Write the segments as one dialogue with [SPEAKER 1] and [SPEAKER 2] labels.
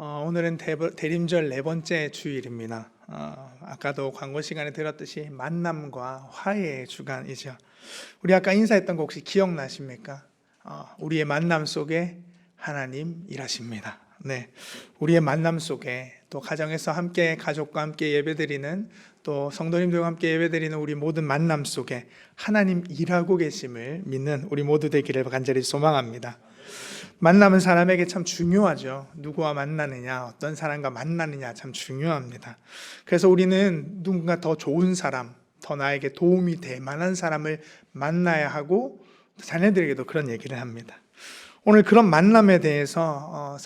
[SPEAKER 1] 오늘은 대림절 네 번째 주일입니다. 아까도 광고 시간에 들었듯이 만남과 화해의 주간이죠. 우리 아까 인사했던 거 혹시 기억나십니까? 우리의 만남 속에 하나님 일하십니다. 네, 우리의 만남 속에 또 가정에서 함께 가족과 함께 예배드리는 또 성도님들과 함께 예배드리는 우리 모든 만남 속에 하나님 일하고 계심을 믿는 우리 모두 되기를 간절히 소망합니다. 만남은 사람에게 참 중요하죠. 누구와 만나느냐, 어떤 사람과 만나느냐 참 중요합니다. 그래서 우리는 누군가 더 좋은 사람, 더 나에게 도움이 될 만한 사람을 만나야 하고 자녀들에게도 그런 얘기를 합니다. 오늘 그런 만남에 대해서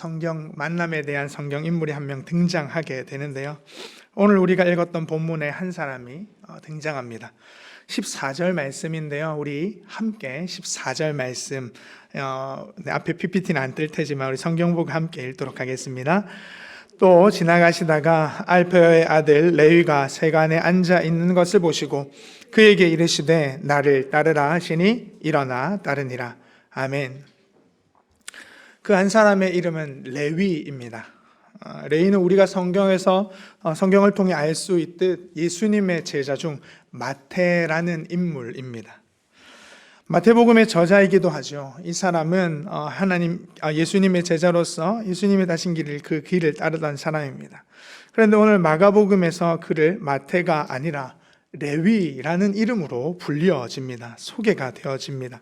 [SPEAKER 1] 만남에 대한 성경 인물이 한 명 등장하게 되는데요. 오늘 우리가 읽었던 본문에 한 사람이 등장합니다. 14절 말씀인데요. 우리 함께 14절 말씀 앞에 PPT는 안 뜰 테지만 우리 성경 보고 함께 읽도록 하겠습니다. 또 지나가시다가 알페오의 아들 레위가 세간에 앉아 있는 것을 보시고 그에게 이르시되 나를 따르라 하시니 일어나 따르니라. 아멘. 그 한 사람의 이름은 레위입니다. 레위는 우리가 성경에서 성경을 통해 알 수 있듯 예수님의 제자 중 마태라는 인물입니다. 마태복음의 저자이기도 하죠. 이 사람은 예수님의 제자로서 예수님의 다신 길을 그 길을 따르던 사람입니다. 그런데 오늘 마가복음에서 그를 마태가 아니라 레위라는 이름으로 불려집니다. 소개가 되어집니다.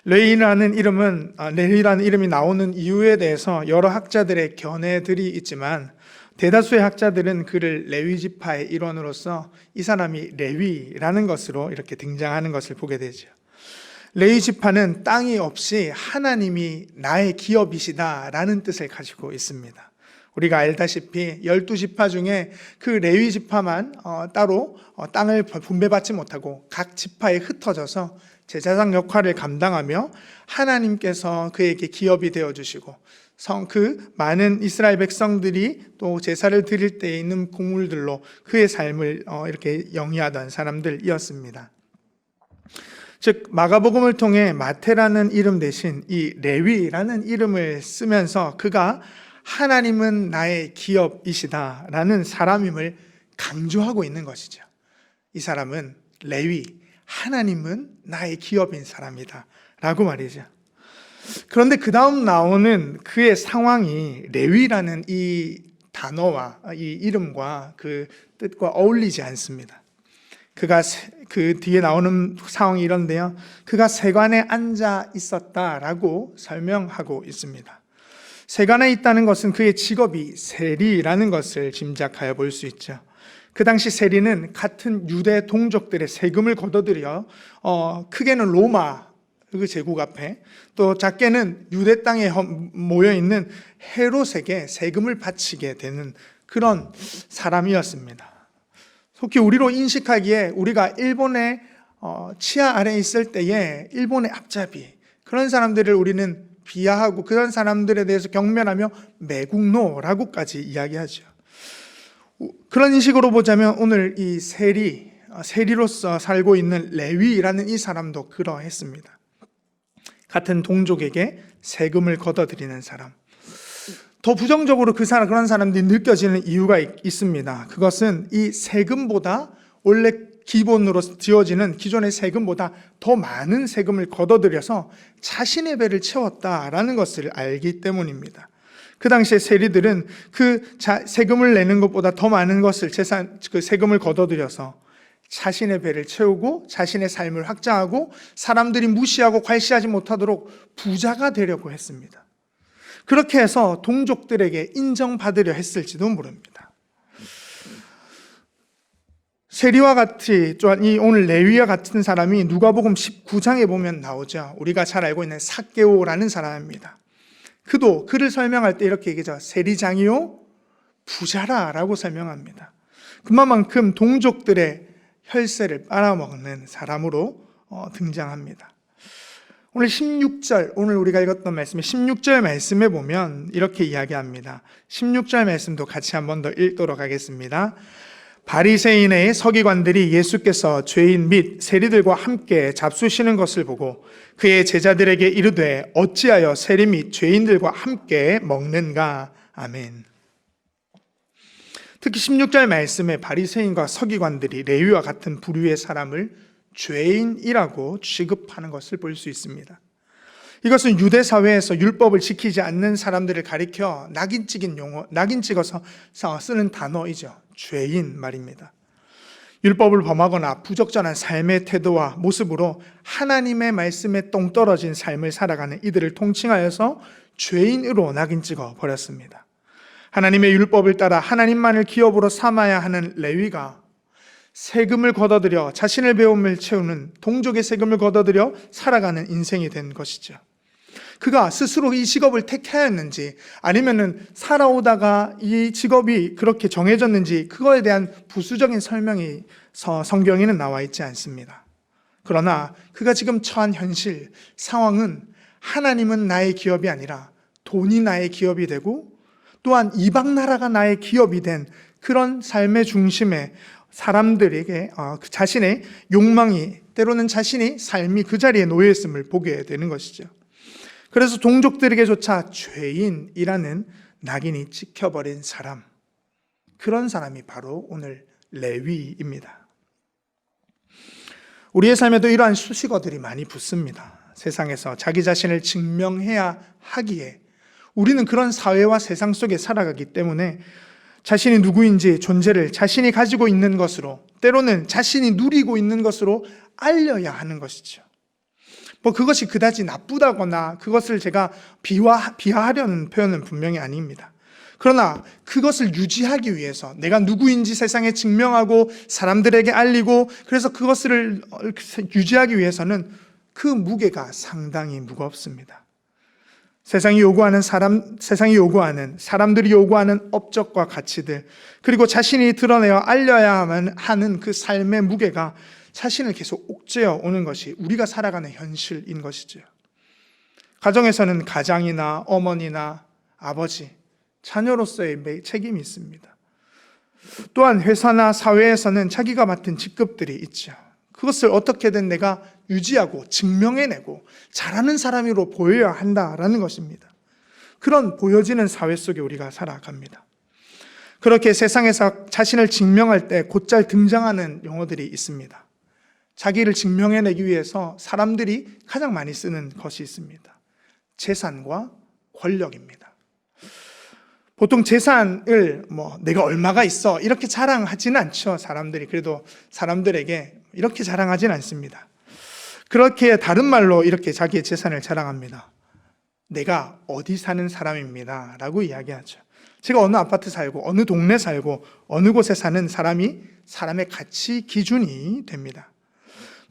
[SPEAKER 1] 레위라는 이름이 나오는 이유에 대해서 여러 학자들의 견해들이 있지만 대다수의 학자들은 그를 레위 지파의 일원으로서 이 사람이 레위라는 것으로 이렇게 등장하는 것을 보게 되죠. 레위 지파는 땅이 없이 하나님이 나의 기업이시다라는 뜻을 가지고 있습니다. 우리가 알다시피 12지파 중에 그 레위 지파만 따로 땅을 분배받지 못하고 각 지파에 흩어져서 제사장 역할을 감당하며 하나님께서 그에게 기업이 되어주시고 그 많은 이스라엘 백성들이 또 제사를 드릴 때 있는 곡물들로 그의 삶을 이렇게 영위하던 사람들이었습니다. 즉 마가복음을 통해 마태라는 이름 대신 이 레위라는 이름을 쓰면서 그가 하나님은 나의 기업이시다라는 사람임을 강조하고 있는 것이죠. 이 사람은 레위, 하나님은 나의 기업인 사람이다 라고 말이죠. 그런데 그 다음 나오는 그의 상황이 레위라는 이 단어와 이 이름과 그 뜻과 어울리지 않습니다. 그가 그 뒤에 나오는 상황이 이런데요. 그가 세관에 앉아 있었다라고 설명하고 있습니다. 세관에 있다는 것은 그의 직업이 세리라는 것을 짐작하여 볼 수 있죠. 그 당시 세리는 같은 유대 동족들의 세금을 걷어들여 크게는 로마 그 제국 앞에 또 작게는 유대 땅에 모여있는 헤롯에게 세금을 바치게 되는 그런 사람이었습니다. 속히 우리로 인식하기에 우리가 일본의 치하 아래에 있을 때에 일본의 앞잡이 그런 사람들을 우리는 비하하고 그런 사람들에 대해서 경멸하며 매국노라고까지 이야기하죠. 그런 인식으로 보자면 오늘 이 세리로서 살고 있는 레위라는 이 사람도 그러했습니다. 같은 동족에게 세금을 걷어들이는 사람. 더 부정적으로 그런 사람들이 느껴지는 이유가 있습니다. 그것은 이 세금보다 원래 기본으로 지어지는 기존의 세금보다 더 많은 세금을 걷어들여서 자신의 배를 채웠다라는 것을 알기 때문입니다. 그 당시에 세리들은 세금을 내는 것보다 더 많은 것을 그 세금을 걷어들여서 자신의 배를 채우고 자신의 삶을 확장하고 사람들이 무시하고 괄시하지 못하도록 부자가 되려고 했습니다. 그렇게 해서 동족들에게 인정받으려 했을지도 모릅니다. 세리와 같이 또한 이 오늘 레위와 같은 사람이 누가복음 19장에 보면 나오죠. 우리가 잘 알고 있는 삭개오라는 사람입니다. 그를 설명할 때 이렇게 얘기하죠. 세리장이요 부자라라고 설명합니다. 그만큼 동족들의 혈세를 빨아먹는 사람으로 등장합니다. 오늘 우리가 읽었던 말씀에 16절 말씀에 보면 이렇게 이야기합니다. 16절 말씀도 같이 한 번 더 읽도록 하겠습니다. 바리새인의 서기관들이 예수께서 죄인 및 세리들과 함께 잡수시는 것을 보고 그의 제자들에게 이르되 어찌하여 세리 및 죄인들과 함께 먹는가? 아멘. 특히 16절 말씀에 바리새인과 서기관들이 레위와 같은 부류의 사람을 죄인이라고 취급하는 것을 볼 수 있습니다. 이것은 유대 사회에서 율법을 지키지 않는 사람들을 가리켜 낙인 찍어서 쓰는 단어이죠. 죄인 말입니다. 율법을 범하거나 부적절한 삶의 태도와 모습으로 하나님의 말씀에 똥떨어진 삶을 살아가는 이들을 통칭하여서 죄인으로 낙인 찍어 버렸습니다. 하나님의 율법을 따라 하나님만을 기업으로 삼아야 하는 레위가 세금을 걷어들여 자신의 배움을 채우는 동족의 세금을 걷어들여 살아가는 인생이 된 것이죠. 그가 스스로 이 직업을 택하였는지 아니면은 살아오다가 이 직업이 그렇게 정해졌는지 그거에 대한 부수적인 설명이 성경에는 나와 있지 않습니다. 그러나 그가 지금 처한 현실, 상황은 하나님은 나의 기업이 아니라 돈이 나의 기업이 되고 또한 이방 나라가 나의 기업이 된 그런 삶의 중심에 사람들에게 자신의 욕망이 때로는 자신이 삶이 그 자리에 놓여 있음을 보게 되는 것이죠. 그래서 동족들에게조차 죄인이라는 낙인이 찍혀버린 사람, 그런 사람이 바로 오늘 레위입니다. 우리의 삶에도 이러한 수식어들이 많이 붙습니다. 세상에서 자기 자신을 증명해야 하기에 우리는 그런 사회와 세상 속에 살아가기 때문에 자신이 누구인지 존재를 자신이 가지고 있는 것으로, 때로는 자신이 누리고 있는 것으로 알려야 하는 것이죠. 그것이 그다지 나쁘다거나 그것을 제가 비하하려는 표현은 분명히 아닙니다. 그러나 그것을 유지하기 위해서 내가 누구인지 세상에 증명하고 사람들에게 알리고 그래서 그것을 유지하기 위해서는 그 무게가 상당히 무겁습니다. 세상이 요구하는 사람들이 요구하는 업적과 가치들, 그리고 자신이 드러내어 알려야만 하는 그 삶의 무게가 자신을 계속 옥죄어 오는 것이 우리가 살아가는 현실인 것이죠. 가정에서는 가장이나 어머니나 아버지, 자녀로서의 책임이 있습니다. 또한 회사나 사회에서는 자기가 맡은 직급들이 있죠. 그것을 어떻게든 내가 유지하고 증명해내고 잘하는 사람으로 보여야 한다라는 것입니다. 그런 보여지는 사회 속에 우리가 살아갑니다. 그렇게 세상에서 자신을 증명할 때 곧잘 등장하는 용어들이 있습니다. 자기를 증명해내기 위해서 사람들이 가장 많이 쓰는 것이 있습니다. 재산과 권력입니다. 보통 재산을 내가 얼마가 있어 이렇게 자랑하지는 않죠. 사람들이 그래도 사람들에게 이렇게 자랑하지는 않습니다. 그렇게 다른 말로 이렇게 자기의 재산을 자랑합니다. 내가 어디 사는 사람입니다 라고 이야기하죠. 제가 어느 아파트 살고 어느 동네 살고 어느 곳에 사는 사람이 사람의 가치 기준이 됩니다.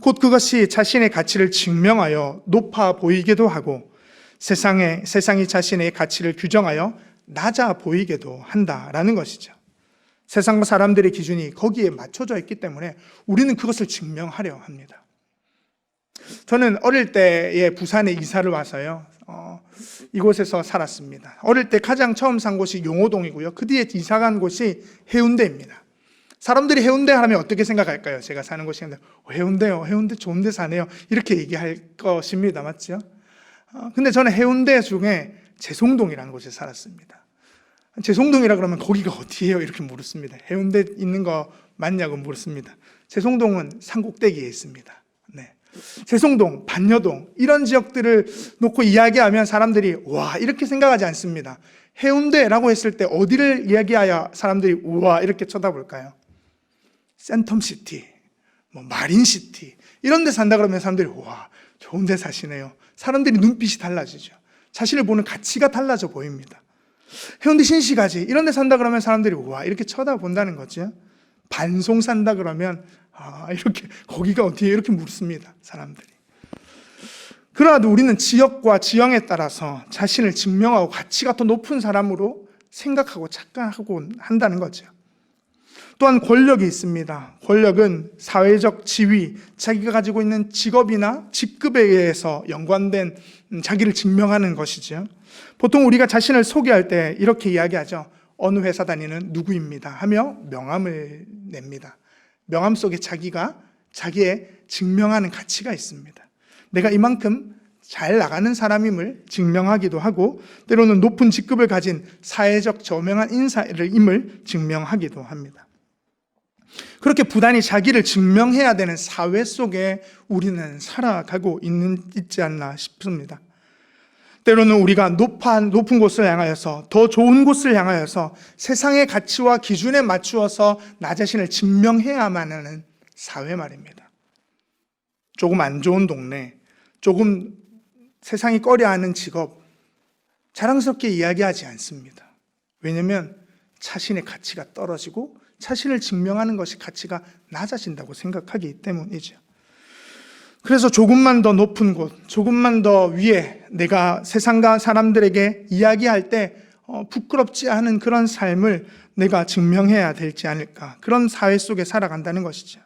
[SPEAKER 1] 곧 그것이 자신의 가치를 증명하여 높아 보이기도 하고 세상이 자신의 가치를 규정하여 낮아 보이게도 한다라는 것이죠. 세상과 사람들의 기준이 거기에 맞춰져 있기 때문에 우리는 그것을 증명하려 합니다. 저는 어릴 때에 부산에 이사를 와서요, 이곳에서 살았습니다. 어릴 때 가장 처음 산 곳이 용호동이고요. 그 뒤에 이사 간 곳이 해운대입니다. 사람들이 해운대 하면 어떻게 생각할까요? 제가 사는 곳이 해운대요. 해운대 좋은 데 사네요. 이렇게 얘기할 것입니다. 맞죠? 근데 저는 해운대 중에 재송동이라는 곳에 살았습니다. 재송동이라 그러면 거기가 어디예요? 이렇게 물었습니다. 해운대 있는 거 맞냐고 물었습니다. 재송동은 산꼭대기에 있습니다. 네. 재송동, 반여동 이런 지역들을 놓고 이야기하면 사람들이 와 이렇게 생각하지 않습니다. 해운대라고 했을 때 어디를 이야기하여 사람들이 우와 이렇게 쳐다볼까요? 센텀시티, 마린시티 이런 데 산다 그러면 사람들이 와 좋은 데 사시네요. 사람들이 눈빛이 달라지죠. 자신을 보는 가치가 달라져 보입니다. 해운대 신시가지 이런 데 산다 그러면 사람들이 와 이렇게 쳐다본다는 거죠. 반송 산다 그러면 이렇게 거기가 어디에 이렇게 묻습니다. 사람들이. 그러나도 우리는 지역과 지형에 따라서 자신을 증명하고 가치가 더 높은 사람으로 생각하고 착각하고 한다는 거죠. 또한 권력이 있습니다. 권력은 사회적 지위, 자기가 가지고 있는 직업이나 직급에 의해서 연관된 자기를 증명하는 것이죠. 보통 우리가 자신을 소개할 때 이렇게 이야기하죠. 어느 회사 다니는 누구입니다 하며 명함을 냅니다. 명함 속에 자기의 증명하는 가치가 있습니다. 내가 이만큼 잘 나가는 사람임을 증명하기도 하고 때로는 높은 직급을 가진 사회적 저명한 인사임을 증명하기도 합니다. 그렇게 부단히 자기를 증명해야 되는 사회 속에 우리는 살아가고 있지 않나 싶습니다. 때로는 우리가 높은 곳을 향하여서, 더 좋은 곳을 향하여서 세상의 가치와 기준에 맞추어서 나 자신을 증명해야만 하는 사회 말입니다. 조금 안 좋은 동네, 조금 세상이 꺼려하는 직업, 자랑스럽게 이야기하지 않습니다. 왜냐하면 자신의 가치가 떨어지고 자신을 증명하는 것이 가치가 낮아진다고 생각하기 때문이죠. 그래서 조금만 더 높은 곳, 조금만 더 위에 내가 세상과 사람들에게 이야기할 때 부끄럽지 않은 그런 삶을 내가 증명해야 되지 않을까, 그런 사회 속에 살아간다는 것이죠.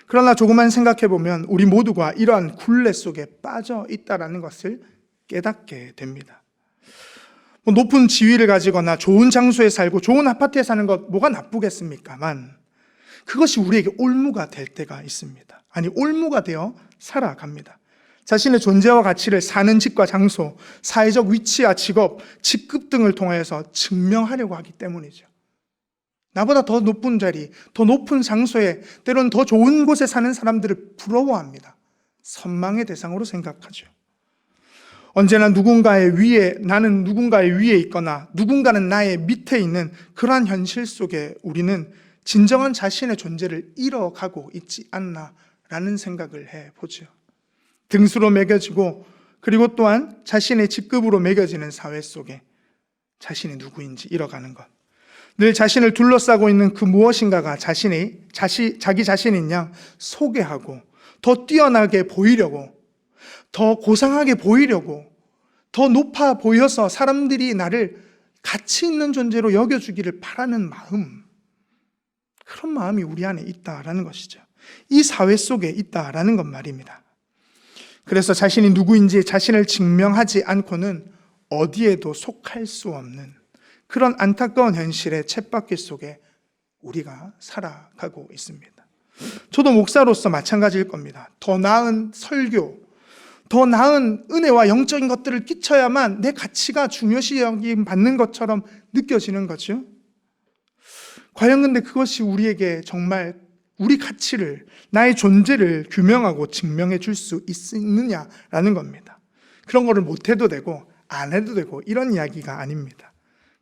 [SPEAKER 1] 그러나 조금만 생각해 보면 우리 모두가 이러한 굴레 속에 빠져 있다는 것을 깨닫게 됩니다. 높은 지위를 가지거나 좋은 장소에 살고 좋은 아파트에 사는 것 뭐가 나쁘겠습니까만 그것이 우리에게 올무가 될 때가 있습니다. 아니, 올무가 되어 살아갑니다. 자신의 존재와 가치를 사는 집과 장소, 사회적 위치와 직업, 직급 등을 통하여서 증명하려고 하기 때문이죠. 나보다 더 높은 자리, 더 높은 장소에, 때로는 더 좋은 곳에 사는 사람들을 부러워합니다. 선망의 대상으로 생각하죠. 언제나 나는 누군가의 위에 있거나 누군가는 나의 밑에 있는 그러한 현실 속에 우리는 진정한 자신의 존재를 잃어가고 있지 않나라는 생각을 해보죠. 등수로 매겨지고 그리고 또한 자신의 직급으로 매겨지는 사회 속에 자신이 누구인지 잃어가는 것. 늘 자신을 둘러싸고 있는 그 무엇인가가 자기 자신인 양 소개하고 더 뛰어나게 보이려고, 더 고상하게 보이려고, 더 높아 보여서 사람들이 나를 가치 있는 존재로 여겨주기를 바라는 마음, 그런 마음이 우리 안에 있다라는 것이죠. 이 사회 속에 있다라는 것 말입니다. 그래서 자신이 누구인지 자신을 증명하지 않고는 어디에도 속할 수 없는 그런 안타까운 현실의 쳇바퀴 속에 우리가 살아가고 있습니다. 저도 목사로서 마찬가지일 겁니다. 더 나은 설교, 더 나은 은혜와 영적인 것들을 끼쳐야만 내 가치가 중요시 여김받는 것처럼 느껴지는 거죠. 과연 근데 그것이 우리에게 정말 우리 가치를, 나의 존재를 규명하고 증명해 줄 수 있느냐라는 겁니다. 그런 거를 못해도 되고 안 해도 되고 이런 이야기가 아닙니다.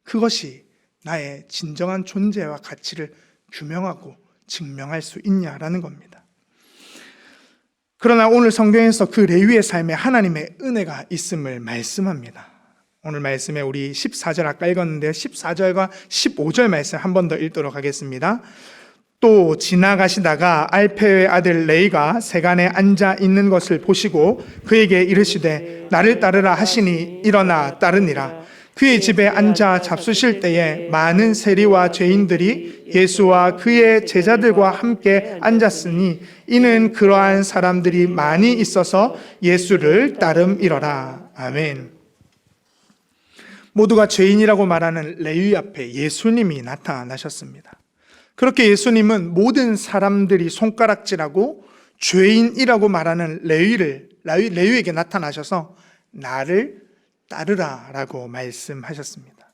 [SPEAKER 1] 그것이 나의 진정한 존재와 가치를 규명하고 증명할 수 있냐라는 겁니다. 그러나 오늘 성경에서 그 레위의 삶에 하나님의 은혜가 있음을 말씀합니다. 오늘 말씀에 우리 14절 아까 읽었는데 14절과 15절 말씀 한 번 더 읽도록 하겠습니다. 또 지나가시다가 알페의 아들 레이가 세간에 앉아 있는 것을 보시고 그에게 이르시되 나를 따르라 하시니 일어나 따르니라. 그의 집에 앉아 잡수실 때에 많은 세리와 죄인들이 예수와 그의 제자들과 함께 앉았으니 이는 그러한 사람들이 많이 있어서 예수를 따름이러라. 아멘. 모두가 죄인이라고 말하는 레위 앞에 예수님이 나타나셨습니다. 그렇게 예수님은 모든 사람들이 손가락질하고 죄인이라고 말하는 레위에게 나타나셔서 나를 따르라 라고 말씀하셨습니다.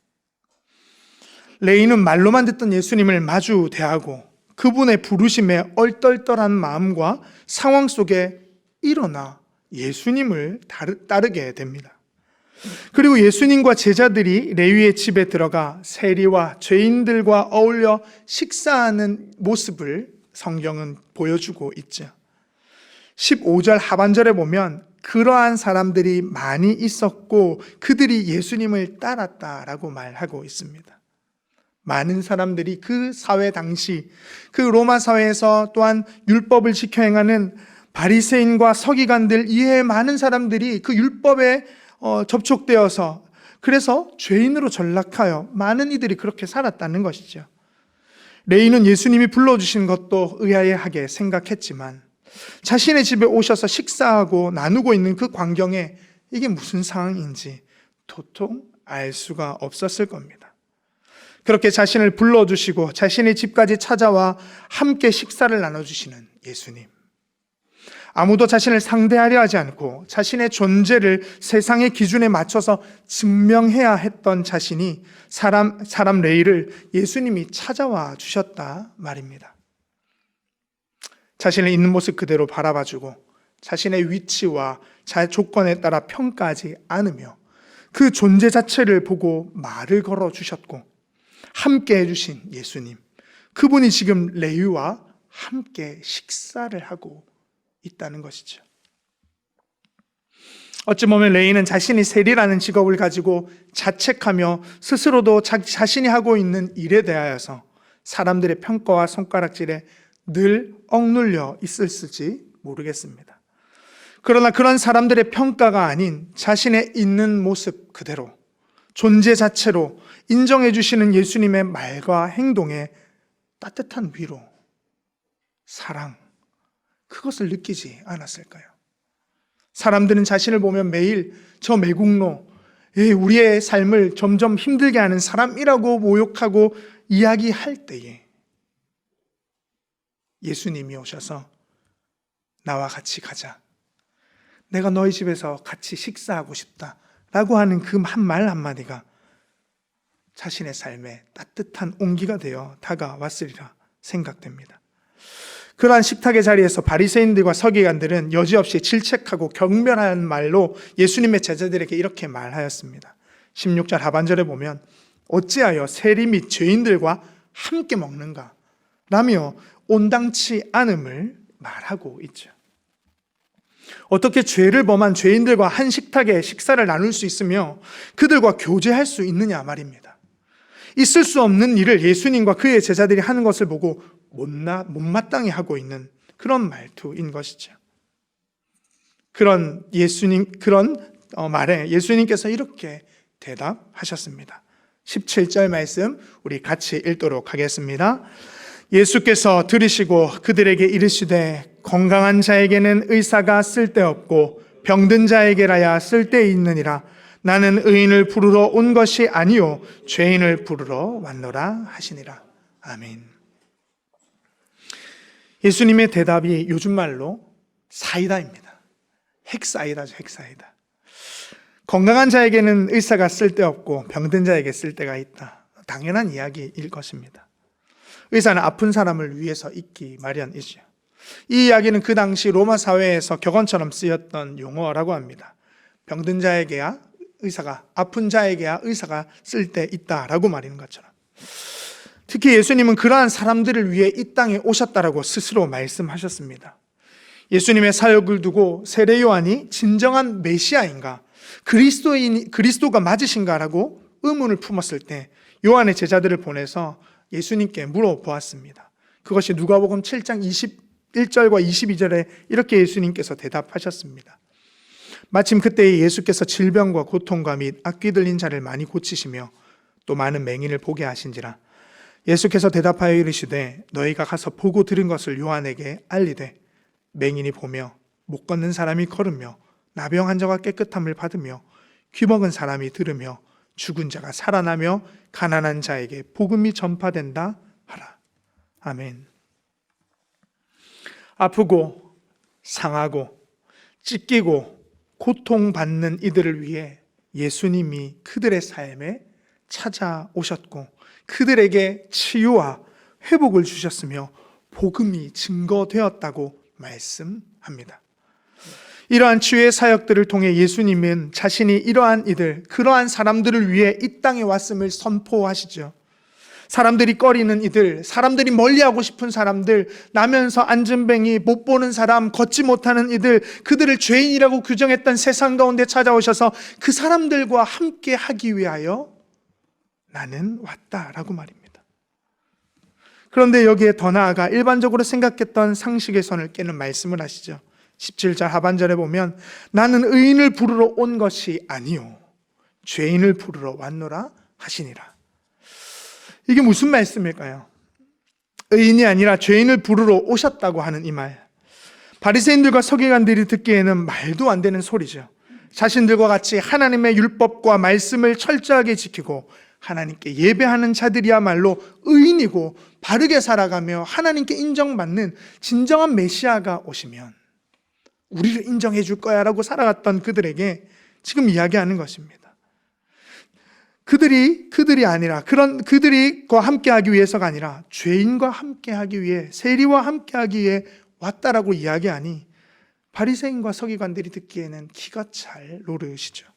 [SPEAKER 1] 레위는 말로만 듣던 예수님을 마주 대하고 그분의 부르심에 얼떨떨한 마음과 상황 속에 일어나 예수님을 따르게 됩니다. 그리고 예수님과 제자들이 레위의 집에 들어가 세리와 죄인들과 어울려 식사하는 모습을 성경은 보여주고 있죠. 15절 하반절에 보면 그러한 사람들이 많이 있었고 그들이 예수님을 따랐다라고 말하고 있습니다. 많은 사람들이 그 사회 당시 그 로마 사회에서 또한 율법을 지켜 행하는 바리새인과 서기관들 이외에 많은 사람들이 그 율법에 접촉되어서 그래서 죄인으로 전락하여 많은 이들이 그렇게 살았다는 것이죠. 레위는 예수님이 불러주신 것도 의아해하게 생각했지만 자신의 집에 오셔서 식사하고 나누고 있는 그 광경에 이게 무슨 상황인지 도통 알 수가 없었을 겁니다. 그렇게 자신을 불러주시고 자신의 집까지 찾아와 함께 식사를 나눠주시는 예수님. 아무도 자신을 상대하려 하지 않고 자신의 존재를 세상의 기준에 맞춰서 증명해야 했던 자신이 사람 레이를 예수님이 찾아와 주셨다 말입니다. 자신을 있는 모습 그대로 바라봐주고 자신의 위치와 조건에 따라 평가하지 않으며 그 존재 자체를 보고 말을 걸어주셨고 함께 해주신 예수님, 그분이 지금 레위와 함께 식사를 하고 있다는 것이죠. 어찌 보면 레위는 자신이 세리라는 직업을 가지고 자책하며 스스로도 자신이 하고 있는 일에 대하여서 사람들의 평가와 손가락질에 늘 억눌려 있을지 모르겠습니다. 그러나 그런 사람들의 평가가 아닌 자신의 있는 모습 그대로 존재 자체로 인정해 주시는 예수님의 말과 행동에 따뜻한 위로, 사랑, 그것을 느끼지 않았을까요? 사람들은 자신을 보면 매일 저 매국노, 우리의 삶을 점점 힘들게 하는 사람이라고 모욕하고 이야기할 때에 예수님이 오셔서 나와 같이 가자, 내가 너희 집에서 같이 식사하고 싶다 라고 하는 그 한 말 한마디가 자신의 삶에 따뜻한 온기가 되어 다가왔으리라 생각됩니다. 그러한 식탁의 자리에서 바리새인들과 서기관들은 여지없이 질책하고 경멸하는 말로 예수님의 제자들에게 이렇게 말하였습니다. 16절 하반절에 보면 어찌하여 세리 및 죄인들과 함께 먹는가 라며 온당치 않음을 말하고 있죠. 어떻게 죄를 범한 죄인들과 한 식탁에 식사를 나눌 수 있으며 그들과 교제할 수 있느냐 말입니다. 있을 수 없는 일을 예수님과 그의 제자들이 하는 것을 보고 못마땅히 하고 있는 그런 말투인 것이죠. 그런 말에 예수님께서 이렇게 대답하셨습니다. 17절 말씀 우리 같이 읽도록 하겠습니다. 예수께서 들으시고 그들에게 이르시되 건강한 자에게는 의사가 쓸데없고 병든 자에게라야 쓸데있느니라. 나는 의인을 부르러 온 것이 아니요 죄인을 부르러 왔노라 하시니라. 아멘. 예수님의 대답이 요즘 말로 사이다입니다. 핵사이다죠, 핵사이다. 건강한 자에게는 의사가 쓸데없고 병든 자에게 쓸데가 있다. 당연한 이야기일 것입니다. 의사는 아픈 사람을 위해서 있기 마련이죠. 이 이야기는 그 당시 로마 사회에서 격언처럼 쓰였던 용어라고 합니다. 병든 자에게야 의사가, 아픈 자에게야 의사가 쓸데 있다라고 말하는 것처럼. 특히 예수님은 그러한 사람들을 위해 이 땅에 오셨다라고 스스로 말씀하셨습니다. 예수님의 사역을 두고 세례 요한이 진정한 메시아인가, 그리스도가 맞으신가라고 의문을 품었을 때 요한의 제자들을 보내서 예수님께 물어보았습니다. 그것이 누가복음 7장 21절과 22절에 이렇게 예수님께서 대답하셨습니다. 마침 그때 예수께서 질병과 고통과 및 악귀 들린 자를 많이 고치시며 또 많은 맹인을 보게 하신지라. 예수께서 대답하여 이르시되 너희가 가서 보고 들은 것을 요한에게 알리되 맹인이 보며 못 걷는 사람이 걸으며 나병 환자가 깨끗함을 받으며 귀먹은 사람이 들으며 죽은 자가 살아나며 가난한 자에게 복음이 전파된다 하라. 아멘. 아프고 상하고 찢기고 고통받는 이들을 위해 예수님이 그들의 삶에 찾아오셨고 그들에게 치유와 회복을 주셨으며 복음이 증거되었다고 말씀합니다. 이러한 치유의 사역들을 통해 예수님은 자신이 그러한 사람들을 위해 이 땅에 왔음을 선포하시죠. 사람들이 꺼리는 이들, 사람들이 멀리하고 싶은 사람들, 나면서 앉은뱅이, 못 보는 사람, 걷지 못하는 이들, 그들을 죄인이라고 규정했던 세상 가운데 찾아오셔서 그 사람들과 함께 하기 위하여 나는 왔다라고 말입니다. 그런데 여기에 더 나아가 일반적으로 생각했던 상식의 선을 깨는 말씀을 하시죠. 17절 하반절에 보면 나는 의인을 부르러 온 것이 아니요 죄인을 부르러 왔노라 하시니라. 이게 무슨 말씀일까요? 의인이 아니라 죄인을 부르러 오셨다고 하는 이 말, 바리새인들과 서기관들이 듣기에는 말도 안 되는 소리죠. 자신들과 같이 하나님의 율법과 말씀을 철저하게 지키고 하나님께 예배하는 자들이야말로 의인이고 바르게 살아가며 하나님께 인정받는 진정한 메시아가 오시면 우리를 인정해 줄 거야 라고 살아갔던 그들에게 지금 이야기하는 것입니다. 그들이 아니라 그들과 함께하기 위해서가 아니라 죄인과 함께하기 위해, 세리와 함께하기 위해 왔다라고 이야기하니 바리새인과 서기관들이 듣기에는 기가 잘 노르시죠.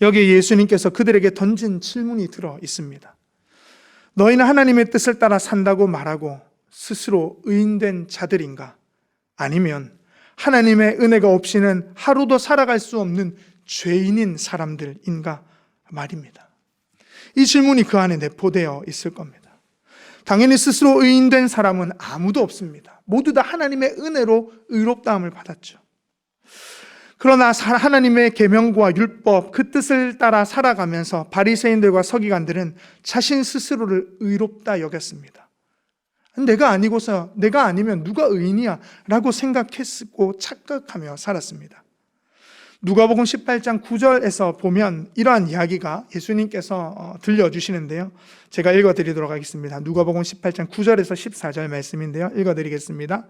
[SPEAKER 1] 여기에 예수님께서 그들에게 던진 질문이 들어 있습니다. 너희는 하나님의 뜻을 따라 산다고 말하고 스스로 의인된 자들인가? 아니면 하나님의 은혜가 없이는 하루도 살아갈 수 없는 죄인인 사람들인가 말입니다. 이 질문이 그 안에 내포되어 있을 겁니다. 당연히 스스로 의인된 사람은 아무도 없습니다. 모두 다 하나님의 은혜로 의롭다함을 받았죠. 그러나 하나님의 계명과 율법, 그 뜻을 따라 살아가면서 바리새인들과 서기관들은 자신 스스로를 의롭다 여겼습니다. 내가 아니면 누가 의인이야 라고 생각했고 착각하며 살았습니다. 누가복음 18장 9절에서 보면 이러한 이야기가 예수님께서 들려주시는데요. 제가 읽어드리도록 하겠습니다. 누가복음 18장 9절에서 14절 말씀인데요. 읽어드리겠습니다.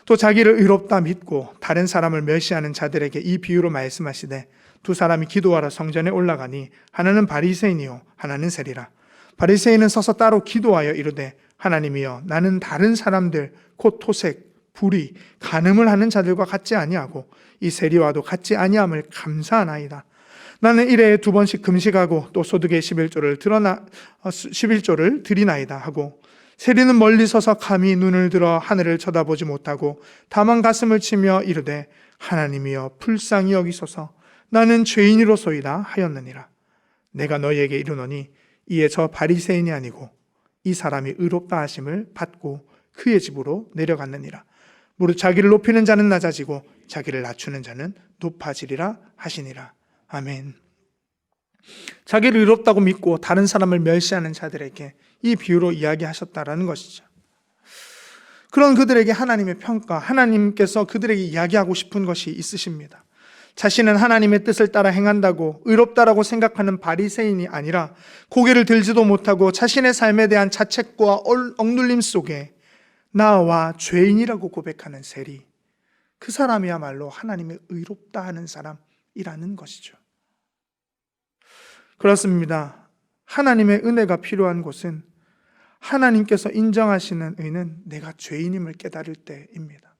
[SPEAKER 1] 또 자기를 의롭다 믿고 다른 사람을 멸시하는 자들에게 이 비유로 말씀하시되 두 사람이 기도하러 성전에 올라가니 하나는 바리새인이요 하나는 세리라. 바리새인은 서서 따로 기도하여 이르되 하나님이여 나는 다른 사람들 곧 토색, 불의, 간음을 하는 자들과 같지 아니하고 이 세리와도 같지 아니함을 감사하나이다. 나는 일해에 2번씩 금식하고 또 소득의 11조를 드리나이다 하고 세리는 멀리 서서 감히 눈을 들어 하늘을 쳐다보지 못하고 다만 가슴을 치며 이르되 하나님이여 불쌍히 여기소서 나는 죄인이로소이다 하였느니라. 내가 너희에게 이르노니 이에 저 바리새인이 아니고 이 사람이 의롭다 하심을 받고 그의 집으로 내려갔느니라. 무릇 자기를 높이는 자는 낮아지고 자기를 낮추는 자는 높아지리라 하시니라. 아멘. 자기를 의롭다고 믿고 다른 사람을 멸시하는 자들에게 이 비유로 이야기하셨다라는 것이죠. 그런 그들에게 하나님의 평가, 하나님께서 그들에게 이야기하고 싶은 것이 있으십니다. 자신은 하나님의 뜻을 따라 행한다고 의롭다라고 생각하는 바리새인이 아니라 고개를 들지도 못하고 자신의 삶에 대한 자책과 억눌림 속에 나와 죄인이라고 고백하는 세리, 그 사람이야말로 하나님의 의롭다 하는 사람이라는 것이죠. 그렇습니다. 하나님의 은혜가 필요한 곳은 하나님께서 인정하시는 의는 내가 죄인임을 깨달을 때입니다.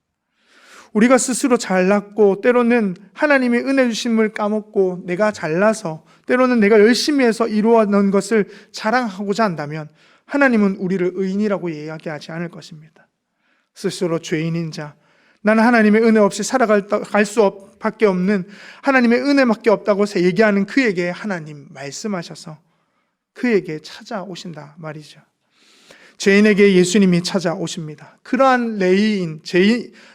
[SPEAKER 1] 우리가 스스로 잘났고 때로는 하나님의 은혜 주심을 까먹고 내가 잘나서 때로는 내가 열심히 해서 이루어놓은 것을 자랑하고자 한다면 하나님은 우리를 의인이라고 이야기하지 않을 것입니다. 스스로 죄인인 자, 나는 하나님의 은혜 없이 살아갈 수밖에 없는 하나님의 은혜밖에 없다고 얘기하는 그에게 하나님 말씀하셔서 그에게 찾아오신다 말이죠. 죄인에게 예수님이 찾아오십니다. 그러한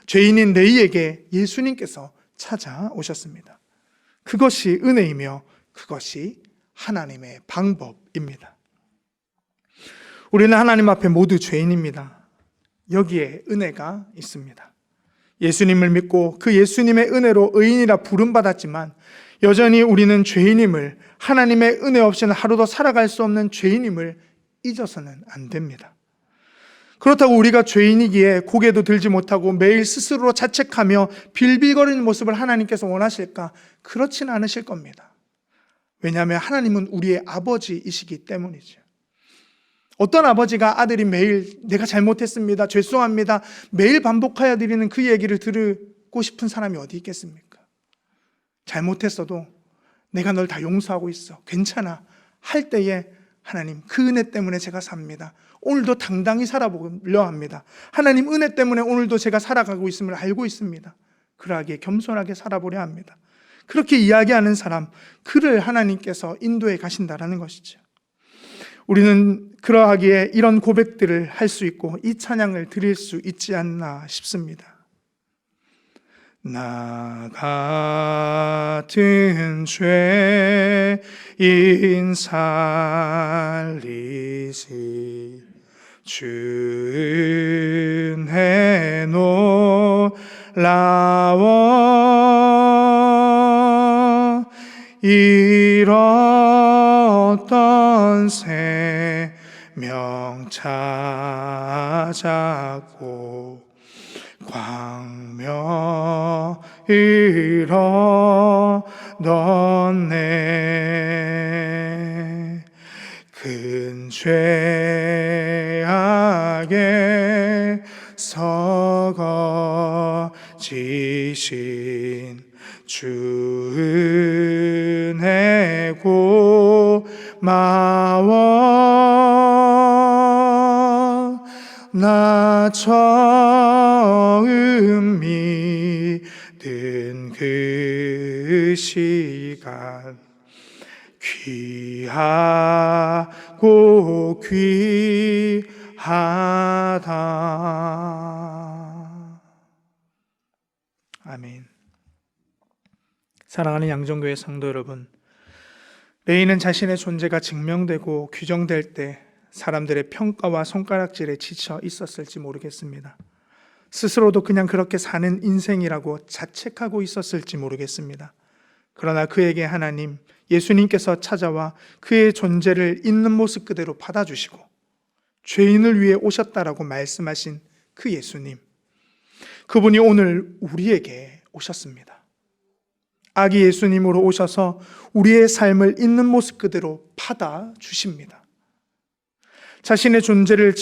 [SPEAKER 1] 죄인인 레위에게 예수님께서 찾아오셨습니다. 그것이 은혜이며 그것이 하나님의 방법입니다. 우리는 하나님 앞에 모두 죄인입니다. 여기에 은혜가 있습니다. 예수님을 믿고 그 예수님의 은혜로 의인이라 부름받았지만 여전히 우리는 죄인임을, 하나님의 은혜 없이는 하루도 살아갈 수 없는 죄인임을 잊어서는 안 됩니다. 그렇다고 우리가 죄인이기에 고개도 들지 못하고 매일 스스로 자책하며 빌빌거리는 모습을 하나님께서 원하실까? 그렇지는 않으실 겁니다. 왜냐하면 하나님은 우리의 아버지이시기 때문이죠. 어떤 아버지가 아들이 매일 내가 잘못했습니다, 죄송합니다, 매일 반복하여 드리는 그 얘기를 듣고 싶은 사람이 어디 있겠습니까? 잘못했어도 내가 널 다 용서하고 있어, 괜찮아 할 때에 하나님 그 은혜 때문에 제가 삽니다, 오늘도 당당히 살아보려 합니다, 하나님 은혜 때문에 오늘도 제가 살아가고 있음을 알고 있습니다, 그러하기에 겸손하게 살아보려 합니다. 그렇게 이야기하는 사람, 그를 하나님께서 인도해 가신다라는 것이죠. 우리는 그러하기에 이런 고백들을 할 수 있고 이 찬양을 드릴 수 있지 않나 싶습니다. 나 같은 죄인 살리시 주 은혜 놀라워 잃었던 생명 찾았고 광명을 얻었네. 큰 죄악에 썩어 지신 주 은혜 고마워. 나 처음 믿은 그 시간 귀하고 귀하다. 아멘. 사랑하는 양정교회 성도 여러분, 레이는 자신의 존재가 증명되고 규정될 때 사람들의 평가와 손가락질에 지쳐 있었을지 모르겠습니다. 스스로도 그냥 그렇게 사는 인생이라고 자책하고 있었을지 모르겠습니다. 그러나 그에게 하나님, 예수님께서 찾아와 그의 존재를 있는 모습 그대로 받아주시고 죄인을 위해 오셨다라고 말씀하신 그 예수님, 그분이 오늘 우리에게 오셨습니다. 아기 예수님으로 오셔서 우리의 삶을 있는 모습 그대로 받아주십니다. 자신의 존재를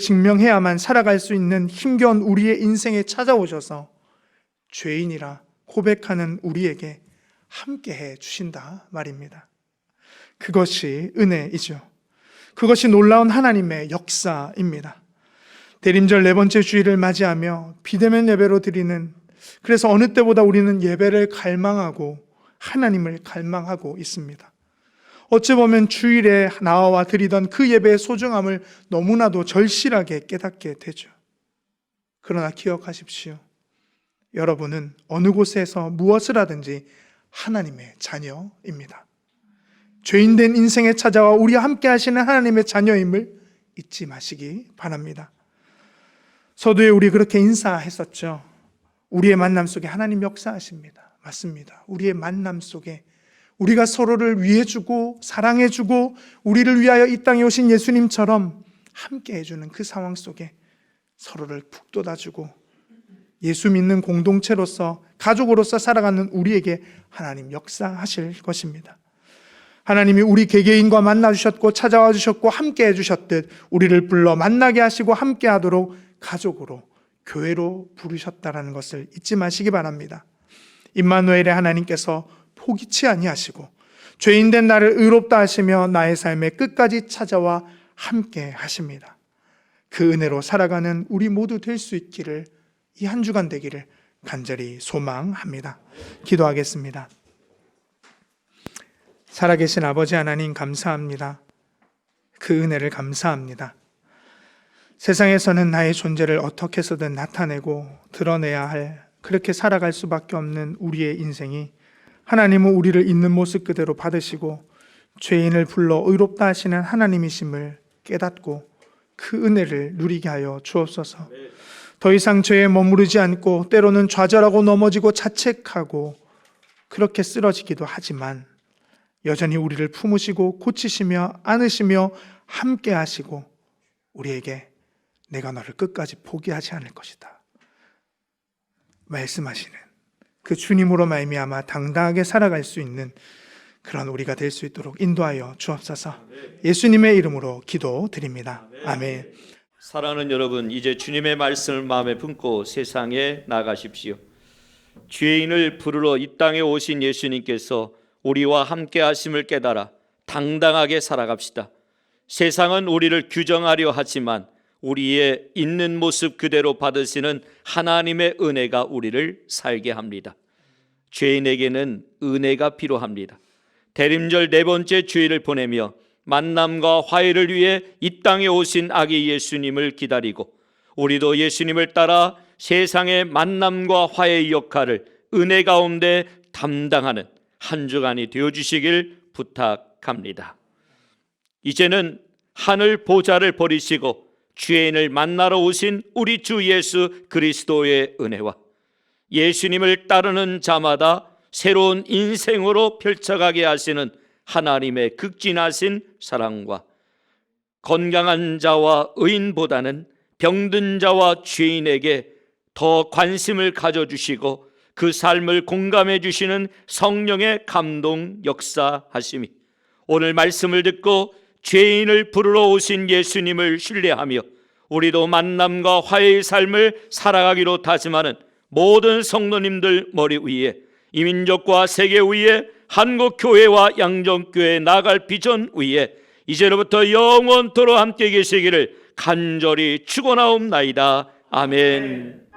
[SPEAKER 1] 증명해야만 살아갈 수 있는 힘겨운 우리의 인생에 찾아오셔서 죄인이라 고백하는 우리에게 함께해 주신다 말입니다. 그것이 은혜이죠. 그것이 놀라운 하나님의 역사입니다. 대림절 4번째 주일을 맞이하며 비대면 예배로 드리는, 그래서 어느 때보다 우리는 예배를 갈망하고 하나님을 갈망하고 있습니다. 어찌 보면 주일에 나와 드리던 그 예배의 소중함을 너무나도 절실하게 깨닫게 되죠. 그러나 기억하십시오. 여러분은 어느 곳에서 무엇을 하든지 하나님의 자녀입니다. 죄인된 인생에 찾아와 우리와 함께 하시는 하나님의 자녀임을 잊지 마시기 바랍니다. 서두에 우리 그렇게 인사했었죠. 우리의 만남 속에 하나님 역사하십니다. 맞습니다. 우리의 만남 속에 우리가 서로를 위해주고 사랑해주고 우리를 위하여 이 땅에 오신 예수님처럼 함께 해주는 그 상황 속에 서로를 북돋아주고 예수 믿는 공동체로서, 가족으로서 살아가는 우리에게 하나님 역사하실 것입니다. 하나님이 우리 개개인과 만나주셨고 찾아와 주셨고 함께 해주셨듯 우리를 불러 만나게 하시고 함께 하도록 가족으로, 교회로 부르셨다라는 것을 잊지 마시기 바랍니다. 임마누엘의 하나님께서 포기치 아니하시고 죄인된 나를 의롭다 하시며 나의 삶에 끝까지 찾아와 함께 하십니다. 그 은혜로 살아가는 우리 모두 될 수 있기를, 이 한 주간 되기를 간절히 소망합니다. 기도하겠습니다. 살아계신 아버지 하나님 감사합니다. 그 은혜를 감사합니다. 세상에서는 나의 존재를 어떻게 해서든 나타내고 드러내야 할, 그렇게 살아갈 수밖에 없는 우리의 인생이 하나님은 우리를 있는 모습 그대로 받으시고 죄인을 불러 의롭다 하시는 하나님이심을 깨닫고 그 은혜를 누리게 하여 주옵소서. 더 이상 죄에 머무르지 않고 때로는 좌절하고 넘어지고 자책하고 그렇게 쓰러지기도 하지만 여전히 우리를 품으시고 고치시며 안으시며 함께 하시고 우리에게 내가 너를 끝까지 포기하지 않을 것이다 말씀하시는 그 주님으로 말미암아 당당하게 살아갈 수 있는 그런 우리가 될 수 있도록 인도하여 주옵소서. 예수님의 이름으로 기도드립니다. 아멘.
[SPEAKER 2] 사랑하는 여러분, 이제 주님의 말씀을 마음에 품고 세상에 나가십시오. 죄인을 부르러 이 땅에 오신 예수님께서 우리와 함께 하심을 깨달아 당당하게 살아갑시다. 세상은 우리를 규정하려 하지만 우리의 있는 모습 그대로 받으시는 하나님의 은혜가 우리를 살게 합니다. 죄인에게는 은혜가 필요합니다. 대림절 4번째 주일을 보내며 만남과 화해를 위해 이 땅에 오신 아기 예수님을 기다리고 우리도 예수님을 따라 세상의 만남과 화해의 역할을 은혜 가운데 담당하는 한 주간이 되어주시길 부탁합니다. 이제는 하늘 보좌를 버리시고 죄인을 만나러 오신 우리 주 예수 그리스도의 은혜와 예수님을 따르는 자마다 새로운 인생으로 펼쳐가게 하시는 하나님의 극진하신 사랑과 건강한 자와 의인보다는 병든 자와 죄인에게 더 관심을 가져주시고 그 삶을 공감해 주시는 성령의 감동 역사하심이 오늘 말씀을 듣고 죄인을 부르러 오신 예수님을 신뢰하며 우리도 만남과 화해의 삶을 살아가기로 다짐하는 모든 성도님들 머리 위에 이 민족과 세계 위에 한국교회와 양정교회 나갈 비전 위에 이제로부터 영원토록 함께 계시기를 간절히 축원하옵나이다. 아멘.